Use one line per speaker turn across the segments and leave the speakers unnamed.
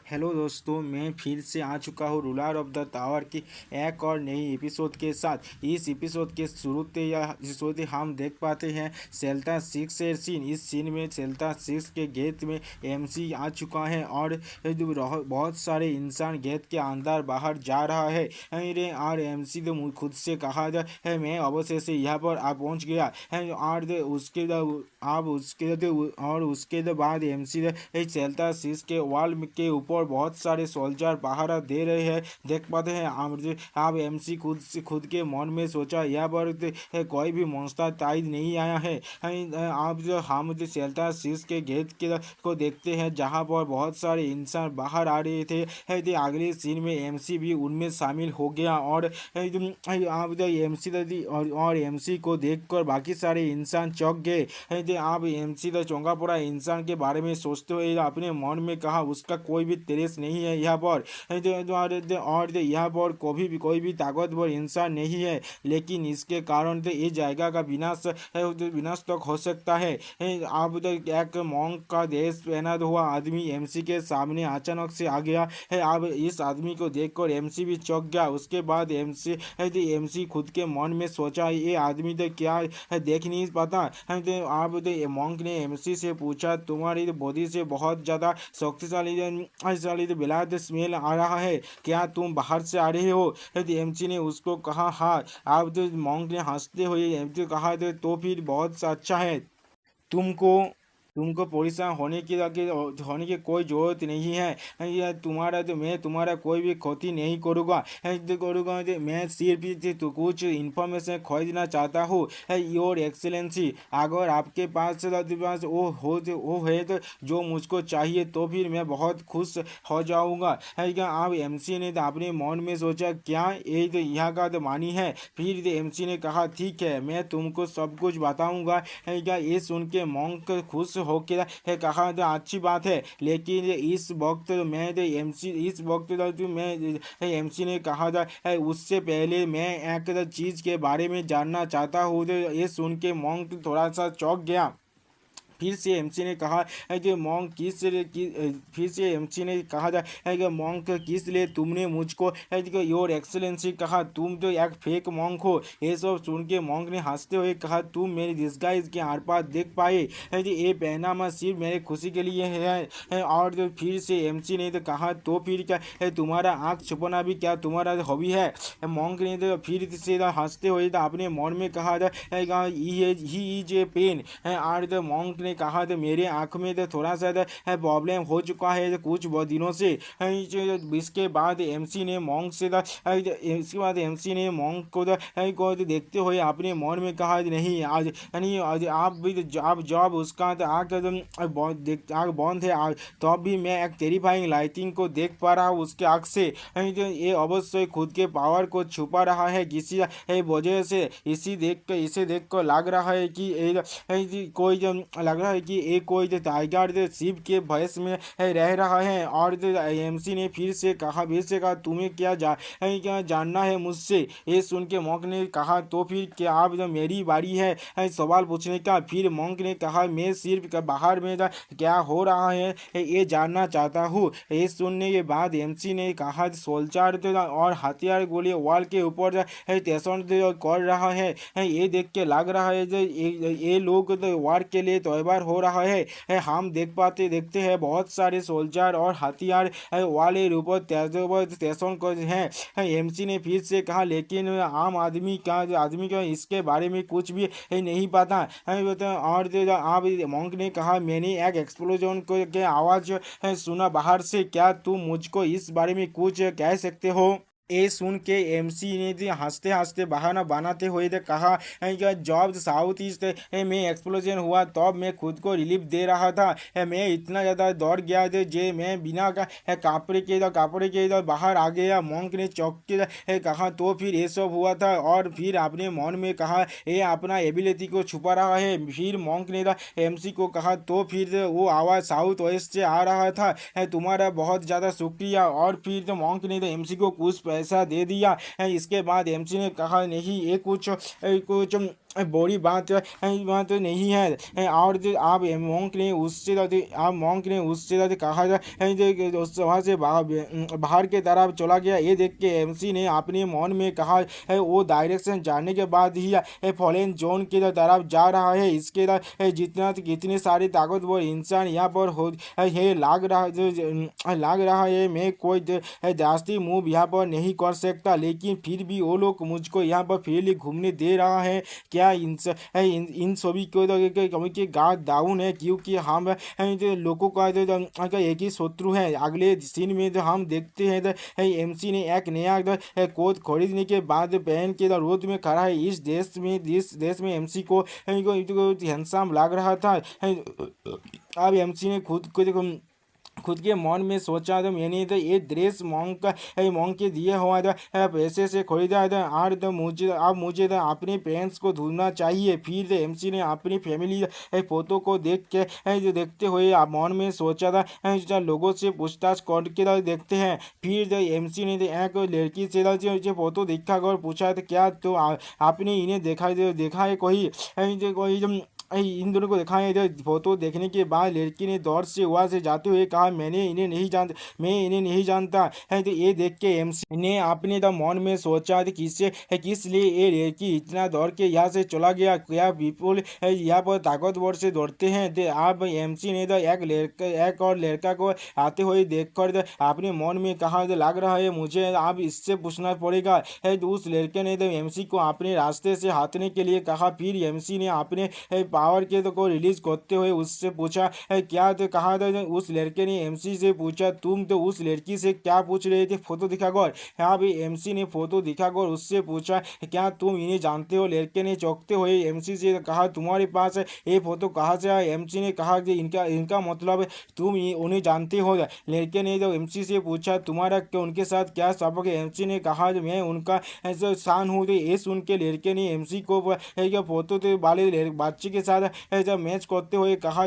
Hello दोस्तों, मैं फिर से आ चुका हूँ रूलर ऑफ द टावर की एक और नई एपिसोड के साथ। इस एपिसोड के शुरुते हम देख पाते हैं सेल्टा सिक्स से सीन। इस सीन में सेल्टा सिक्स के गेट में एमसी आ चुका है और बहुत सारे इंसान गेट के अंदर बाहर जा रहा है। और एमसी तो खुद से कहा है मैं अवश्य से यहाँ पर आ पहुँच गया है। और उसके बाद एमसी सेल्टा सिक्स के वॉल के ऊपर बहुत सारे सोल्जर पहरा दे रहे हैं। देख पाते हैं अब एमसी खुद के मन में सोचा यहाँ पर कोई भी मॉन्स्टर टाइड नहीं आया है। अब जो हम जो सेल्टा सिक्स के गेट के को देखते हैं जहाँ पर बहुत सारे इंसान बाहर आ रहे थे। अगले सीन में एमसी भी उनमें शामिल हो गया और अब जो एमसी और एमसी को देखकर बाकी सारे इंसान चौंक गए। अब एमसी तो चौंका पड़ा इंसान के बारे में सोचते हुए अपने मन में कहा उसका कोई भी तेरेस नहीं है यहाँ पर। और यहाँ पर कोई भी ताकतवर इंसान नहीं है, लेकिन इसके कारण ये जगह का विनाश तक हो सकता है। अब एक मॉन्क का देश पहना हुआ आदमी एमसी के सामने अचानक से आ गया है। अब इस आदमी को देखकर एमसी भी चौंक गया। उसके बाद एमसी खुद के मन में सोचा ये आदमी तो क्या देख नहीं पाता। अब मॉन्क ने एमसी से पूछा तुम्हारी बॉडी से बहुत ज़्यादा शक्तिशाली बेलायत स्मेल आ रहा है, क्या तुम बाहर से आ रहे हो? एमसी ने उसको कहा हाँ। अब मॉन्क ने हंसते हुए एमसी को कहा तो फिर बहुत अच्छा है। तुमको तुमको परेशान होने की कोई ज़रूरत नहीं है। या मैं तुम्हारा कोई भी क्षति नहीं करूँगा। मैं सिर्फ तो कुछ इन्फॉर्मेशन खोजना चाहता हूँ। योर एक्सेलेंसी, अगर आपके पास वो है तो जो मुझको चाहिए तो फिर मैं बहुत खुश हो जाऊँगा। अब एमसी ने तो अपने मन में सोचा क्या ये तो यहाँ का तो मानी है। फिर एमसी ने कहा ठीक है मैं तुमको सब कुछ बताऊँगा। ये सुन के मॉन्क खुश होकर कहा तो अच्छी बात है, लेकिन इस वक्त मैं एमसी ने कहा था उससे पहले मैं एक चीज़ के बारे में जानना चाहता हूँ। तो ये सुन के मॉन्क थोड़ा सा चौंक गया। फिर से एमसी ने कहा है कि मॉन्क फिर से एमसी ने कहा था है कि मॉन्क किस लिए तुमने मुझको है कि योर एक्सेलेंसी कहा तुम तो एक फेक मॉन्क हो। ये सब सुन के मॉन्क ने हंसते हुए कहा तुम मेरी डिस्गाइज के आर पार देख पाए है कि ये पहनावा सिर्फ मेरे खुशी के लिए है। और तो फिर से एमसी ने तो कहा तो फिर क्या है तुम्हारा आँख छुपाना भी क्या तुम्हारा हॉबी है? मॉन्क ने तो फिर से हंसते हुए अपने मन में कहा था ही इज ए पेन। और तो मॉन्क ने कहा तो मेरे आँख में तो थोड़ा सा प्रॉब्लम हो चुका है तो कुछ दिनों से। इसके बाद एमसी ने मॉन्क से इसके बाद एमसी ने मॉन्क को देखते हुए अपने मन में कहा नहीं आज आप भी आप जॉब उसका तो आँख बंद है तो भी मैं एक टेरिफाइंग लाइटिंग को देख पा रहा हूँ उसके आँख से। ये अवश्य खुद के पावर को छुपा रहा है किसी वजह से। इसे देख कर लग रहा है कि कोई लग रहा है कि एक कोई टाइगर शिप के भैंस में रह रहा है। और एमसी ने फिर से कहा तुम्हें क्या जानना है मुझसे? ये सुन के मॉन्क ने कहा तो फिर क्या आप मेरी बारी है सवाल पूछने का। फिर मॉन्क ने कहा मैं सिर्फ बाहर में क्या हो रहा है ये जानना चाहता हूँ। ये सुनने के बाद एमसी ने कहा सोल्जर और हथियार गोली वॉल के ऊपर स्टेशन कर रहा है। ये देख के लग रहा है ये लोग वार के लिए तैयार हो रहा है। हम देखते हैं बहुत सारे सोल्जर और हथियार वाले ऊपर स्टेशन को हैं। एमसी ने फिर से कहा लेकिन आदमी का इसके बारे में कुछ भी नहीं पता। और अब मॉन्क ने कहा मैंने एक एक्सप्लोजन के आवाज़ सुना बाहर से, क्या तुम मुझको इस बारे में कुछ कह सकते हो? ये सुन के एमसी ने हंसते हंसते बहाना बनाते हुए कहा जब साउथ ईस्ट में एक्सप्लोजन हुआ तब मैं खुद को रिलीफ दे रहा था। मैं इतना ज़्यादा दौड़ गया था जे मैं बिना कपड़े के बाहर आ गया। मॉन्क ने चौंक के कहा तो फिर ये सब हुआ था? और फिर अपने मन में कहा ये अपना एबिलिटी को छुपा रहा है। फिर मॉन्क ने एमसी को कहा तो फिर वो आवाज़ साउथ वेस्ट से आ रहा था। तुम्हारा बहुत ज़्यादा शुक्रिया। और फिर तो मॉन्क ने एमसी को कुछ पैसा दे दिया। इसके बाद एमसी ने कहा नहीं ये कुछ बड़ी बात नहीं है। और जो आप मोंक ने उससे आप मोंक ने उससे कहा जाए जो वहाँ से बाहर की तरफ चला गया। ये देख के एमसी ने अपने मन में कहा वो डायरेक्शन जानने के बाद ही फॉरेन जोन की तरफ जा रहा है। इसके जितना कितने सारे ताकतवर इंसान यहाँ पर हो है लाग रहा है। मैं कोई जास्ती मूव यहाँ पर नहीं कर सकता, लेकिन फिर भी वो लोग मुझको यहाँ पर फ्रीली घूमने दे रहा है। क्या इन सभी को कभी के गार्ड डाउन है, क्योंकि हम जो लोगों का का एक ही शत्रु है। अगले सीन में जो हम देखते हैं एमसी ने एक नया कोट खरीदने के बाद पहन के रोड में खड़ा है। इस देश में एमसी को हैंडसम लग रहा था। अब एमसी ने खुद के मन में सोचा तो मैंने तो ये ड्रेस मोंग के दिए हुआ था पैसे से खरीदा था। और तो मुझे तो अपने पेरेंट्स को ढूंढना चाहिए। फिर तो एमसी ने अपनी फैमिली फोटो को जो देखते हुए मन में सोचा था लोगों से पूछताछ करके देखते हैं। फिर तो एमसी ने एक लड़की से फोटो दिखा कर पूछा था, क्या तो आपने इन्हें देखा है कोई इन दोनों को देखा है। जो फोटो देखने के बाद लड़की ने दौड़ से वहाँ से जाते हुए कहा, मैं इन्हें नहीं जानता है। तो ये देख के एमसी ने अपने तो मन में सोचा कि किस लिए ये लड़की इतना दौड़ के यहाँ से चला गया। क्या पीपुल यहाँ पर ताकतवर से दौड़ते हैं। तो अब एमसी ने तो एक और लड़का को आते हुए देखकर अपने मन में कहा, लग रहा है मुझे अब इससे पूछना पड़ेगा। तो उस लड़के ने तो एमसी को अपने रास्ते से हटने के लिए कहा। फिर एमसी ने अपने पावर के को रिलीज करते हुए उससे पूछा, क्या तो कहा था। उस लड़के ने एमसी से पूछा, तुम तो उस लड़की से क्या पूछ रहे थे फोटो दिखाकर। हाँ भाई, एमसी ने फोटो दिखाकर उससे पूछा, क्या तुम इन्हें जानते हो। लड़के ने चौंकते हुए एमसी से कहा, तुम्हारे पास ये फोटो कहाँ से आया। एमसी ने कहा कि इनका मतलब तुम उन्हें जानते हो। लड़के ने जो एमसी से पूछा, तुम्हारा उनके साथ क्या सबक है। एमसी ने कहा, मैं उनका शान हूँ। ये सुन के लड़के ने एमसी को फोटो वाले बच्चे के साथ जब मैच करते हुए कहा,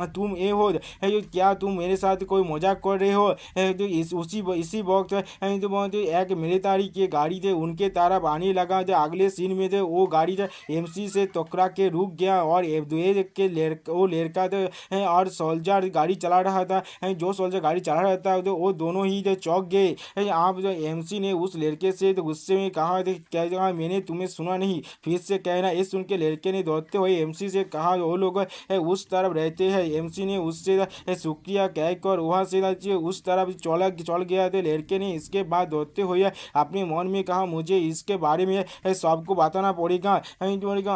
तुम ये हो क्या तुम मेरे साथ कोई मजाक कर रहे हो। तो इसी वक्त एक मिलिट्री की गाड़ी थे उनके तरफ आने लगा। जो अगले सीन में थे वो गाड़ी एमसी से टकरा के रुक गया और वो लड़का और सोल्जर गाड़ी चला रहा था। जो सोल्जर गाड़ी चला रहा था तो वो दोनों ही चौंक गए। आप जो एमसी ने उस लड़के से गुस्से में कहा, क्या मैंने तुम्हें सुना नहीं, फिर से कहना। ये सुन के लड़के ने दौड़ते हुए एमसी से कहा, वो लोग उस तरफ रहते हैं। एमसी ने उससे शुक्रिया कहकर वहाँ से उस तरफ चल गया था। लड़के ने इसके बाद दौड़ते हुए अपने मन में कहा, मुझे इसके बारे में सबको बताना पड़ेगा।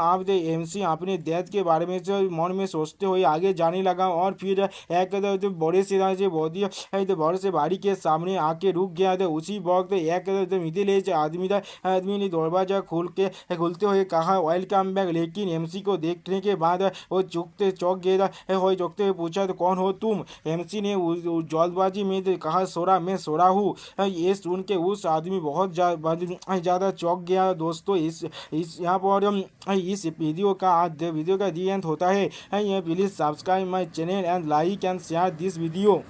आप एमसी अपने डेथ के बारे में मन में सोचते हुए आगे जाने लगा और फिर एक बड़े से बाड़ी के सामने आके रुक गया था। उसी वक्त एक मिडिल एज आदमी ने दरवाजा खुलते हुए कहा, वेलकम बैक। लेकिन एमसी को देखने के बाद वो चौंक गया चौंकते हुए पूछा, तो कौन हो तुम। एमसी ने जल्दबाजी में कहा, सोरा, मैं सोरा हूँ। ये सुन के उस आदमी बहुत ज़्यादा चौंक गया। दोस्तों, इस यहाँ पर इस वीडियो का दी एंड होता है। Please subscribe my channel and like and share this video.